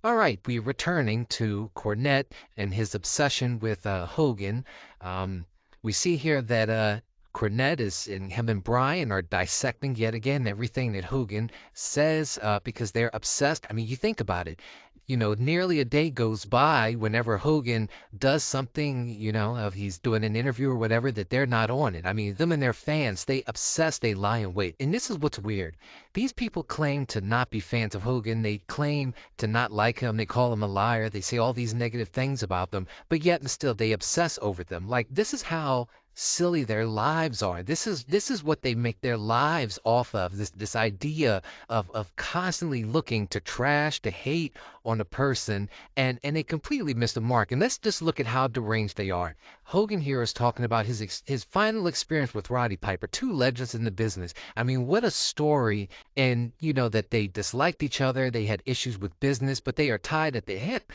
All right, we're returning to Cornette and his obsession with Hogan. Um, we see here that Cornette is and him and Brian are dissecting yet again everything that Hogan says because they're obsessed. I mean, you think about it. Nearly a day goes by whenever Hogan does something, if he's doing an interview or whatever, that they're not on it. I mean, them and their fans, they obsess, they lie in wait. And this is what's weird. These people claim to not be fans of Hogan. They claim to not like him. They call him a liar. They say all these negative things about them, but yet and still they obsess over them. Like this is how silly their lives are. This is what they make their lives off of. This idea of constantly looking to trash, to hate on a person, and they completely miss the mark. And let's just look at how deranged they are. Hogan here is talking about his final experience with Roddy Piper, two legends in the business. I mean, what a story. And that they disliked each other, they had issues with business, but they are tied at the hip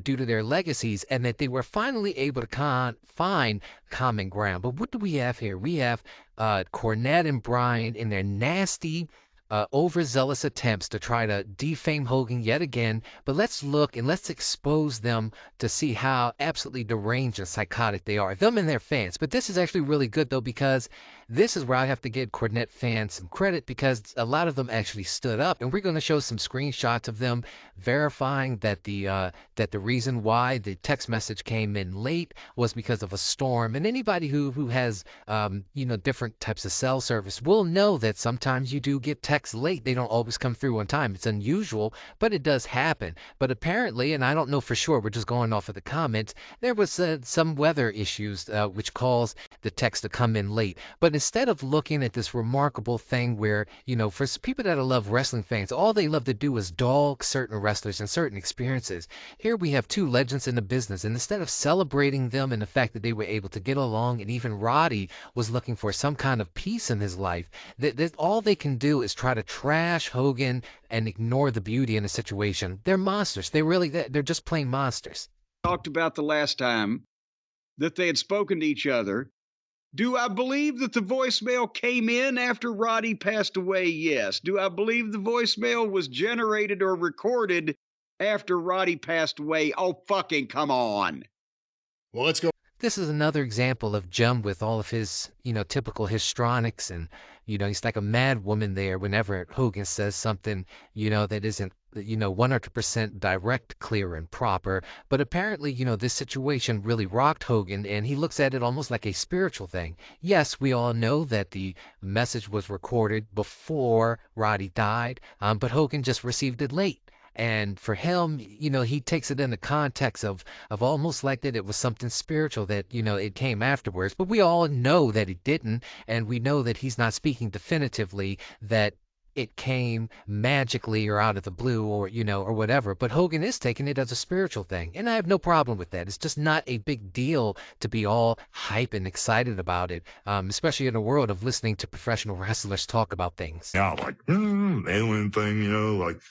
due to their legacies, and that they were finally able to find common ground. But what do we have here? We have Cornette and Bryan in their nasty, overzealous attempts to try to defame Hogan yet again. But let's look and let's expose them to see how absolutely deranged and psychotic they are, them and their fans. But this is actually really good, though, because this is where I have to give Cornette fans some credit because a lot of them actually stood up. And we're going to show some screenshots of them verifying that the reason why the text message came in late was because of a storm. And anybody who has different types of cell service will know that sometimes you do get texts late. They don't always come through on time. It's unusual, but it does happen. But apparently, and I don't know for sure, we're just going off of the comments, there was some weather issues which caused the text to come in late. But instead of looking at this remarkable thing where, for people that love wrestling fans, all they love to do is dog certain wrestlers and certain experiences. Here we have two legends in the business, and instead of celebrating them and the fact that they were able to get along, and even Roddy was looking for some kind of peace in his life, that all they can do is try to trash Hogan and ignore the beauty in the situation. They're monsters. They're just plain monsters. Talked about the last time that they had spoken to each other. Do I believe that the voicemail came in after Roddy passed away? Yes. Do I believe the voicemail was generated or recorded after Roddy passed away? Oh, fucking come on. Well, let's go. This is another example of Jum with all of his, typical histrionics. And, he's like a mad woman there whenever Hogan says something, that isn't, 100% direct, clear, and proper. But apparently, this situation really rocked Hogan, and he looks at it almost like a spiritual thing. Yes, we all know that the message was recorded before Roddy died, but Hogan just received it late. And for him, he takes it in the context of almost like that it was something spiritual that, it came afterwards. But we all know that it didn't. And we know that he's not speaking definitively that it came magically or out of the blue or, or whatever. But Hogan is taking it as a spiritual thing. And I have no problem with that. It's just not a big deal to be all hype and excited about it, especially in a world of listening to professional wrestlers talk about things. Yeah, like, alien thing, like.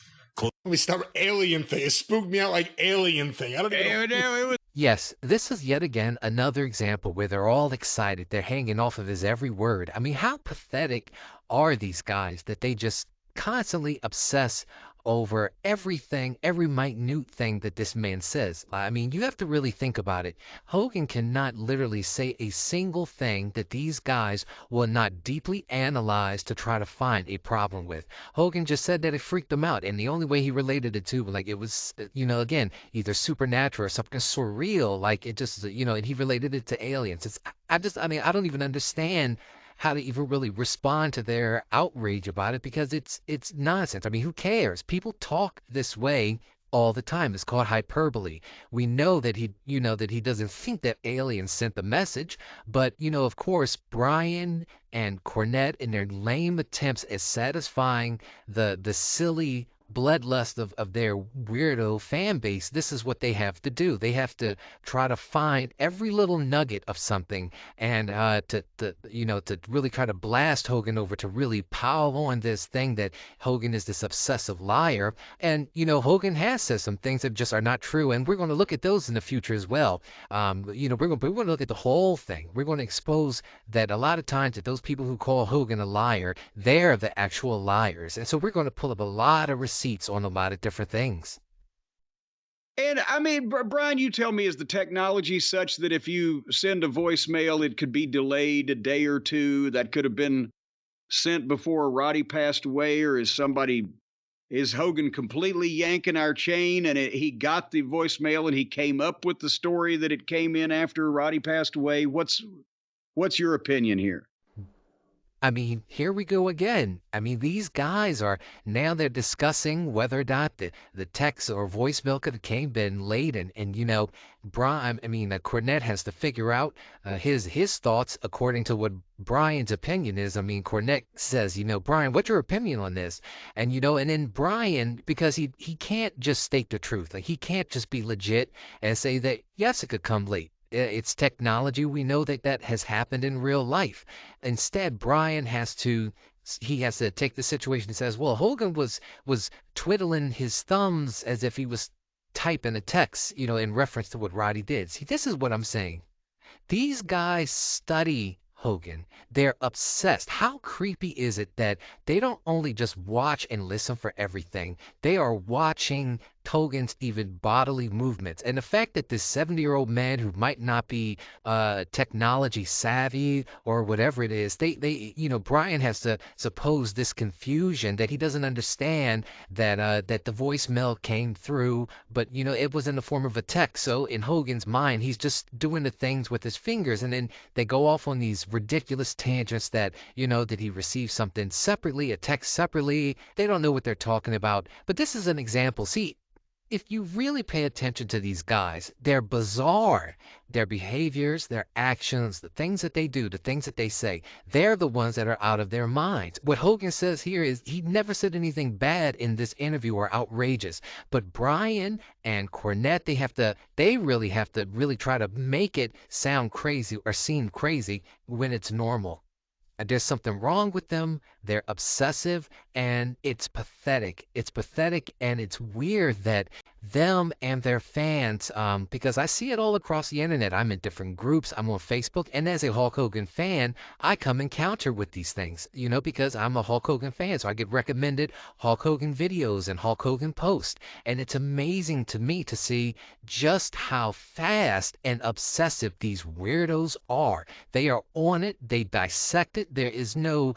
We start alien thing. It spooked me out like alien thing. I don't even know. Yes, this is yet again another example where they're all excited. They're hanging off of his every word. I mean, how pathetic are these guys that they just constantly obsess over everything, every minute thing that this man says? I mean, you have to really think about it. Hogan cannot literally say a single thing that these guys will not deeply analyze to try to find a problem with. Hogan just said that it freaked him out, and the only way he related it to, like, it was, again, either supernatural or something surreal, like it just, and he related it to aliens. I mean, I don't even understand how to even really respond to their outrage about it because it's nonsense. I mean, who cares? People talk this way all the time. It's called hyperbole. We know that he doesn't think that aliens sent the message, but of course, Bryan and Cornette in their lame attempts at satisfying the silly bloodlust of their weirdo fan base, this is what they have to do. They have to try to find every little nugget of something and to really try to blast Hogan over, to really pile on this thing that Hogan is this obsessive liar. And Hogan has said some things that just are not true, and we're going to look at those in the future as well. We're going to look at the whole thing. We're going to expose that a lot of times that those people who call Hogan a liar, they're the actual liars. And so we're going to pull up a lot of receipts on a lot of different things. And I mean, Brian, you tell me, is the technology such that if you send a voicemail, it could be delayed a day or two? That could have been sent before Roddy passed away, or is Hogan completely yanking our chain and he got the voicemail and he came up with the story that it came in after Roddy passed away? What's your opinion here? I mean, here we go again. I mean, these guys are now they're discussing whether or not the text or voicemail could have came been late, and Brian. I mean, Cornette has to figure out his thoughts according to what Brian's opinion is. I mean, Cornette says, Brian, what's your opinion on this? And then Brian, because he can't just state the truth, like he can't just be legit and say that yes, it could come late. It's technology. We know that that has happened in real life. Instead, Brian has to take the situation and says, well, Hogan was twiddling his thumbs as if he was typing a text, in reference to what Roddy did. See, this is what I'm saying. These guys study Hogan. They're obsessed. How creepy is it that they don't only just watch and listen for everything, they are watching Hogan's even bodily movements. And the fact that this 70-year-old man who might not be technology savvy or whatever it is, Brian has to suppose this confusion that he doesn't understand that the voicemail came through, but it was in the form of a text. So in Hogan's mind, he's just doing the things with his fingers, and then they go off on these ridiculous tangents that that he received something separately, a text separately. They don't know what they're talking about. But this is an example. See, if you really pay attention to these guys, they're bizarre. Their behaviors, their actions, the things that they do, the things that they say, they're the ones that are out of their minds. What Hogan says here is he never said anything bad in this interview or outrageous. But Brian and Cornette, they really have to really try to make it sound crazy or seem crazy when it's normal. And there's something wrong with them. They're obsessive, and it's pathetic. It's pathetic, and it's weird that them and their fans, because I see it all across the internet. I'm in different groups. I'm on Facebook, and as a Hulk Hogan fan, I come encounter with these things, because I'm a Hulk Hogan fan, so I get recommended Hulk Hogan videos and Hulk Hogan posts, and it's amazing to me to see just how fast and obsessive these weirdos are. They are on it. They dissect it. There is no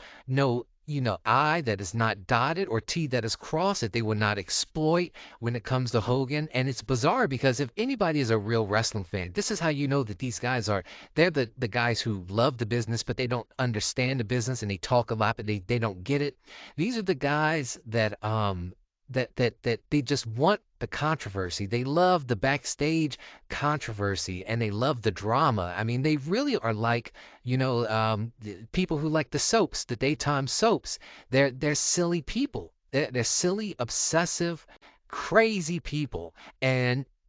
I that is not dotted or T that is crossed that they will not exploit when it comes to Hogan. And it's bizarre because if anybody is a real wrestling fan, this is how you know that these guys they're the guys who love the business, but they don't understand the business, and they talk a lot, but they don't get it. These are the guys that they just want the controversy. They love the backstage controversy, and they love the drama. I mean, they really are like, people who like the soaps, the daytime soaps. They're silly people. They're silly, obsessive, crazy people.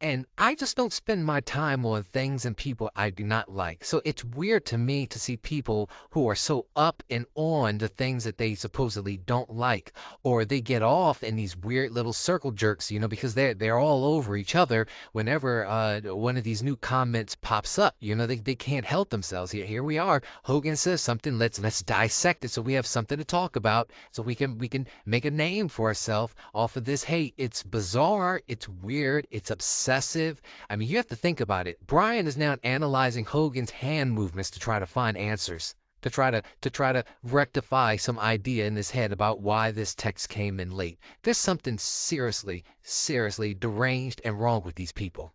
And I just don't spend my time on things and people I do not like. So it's weird to me to see people who are so up and on the things that they supposedly don't like, or they get off in these weird little circle jerks, because they're all over each other whenever one of these new comments pops up. They can't help themselves. Here we are. Hogan says something. Let's dissect it so we have something to talk about, so we can make a name for ourselves off of this. Hey, it's bizarre. It's weird. It's obsessive. I mean, you have to think about it. Brian is now analyzing Hogan's hand movements to try to find answers, to try to rectify some idea in his head about why this text came in late. There's something seriously, seriously deranged and wrong with these people.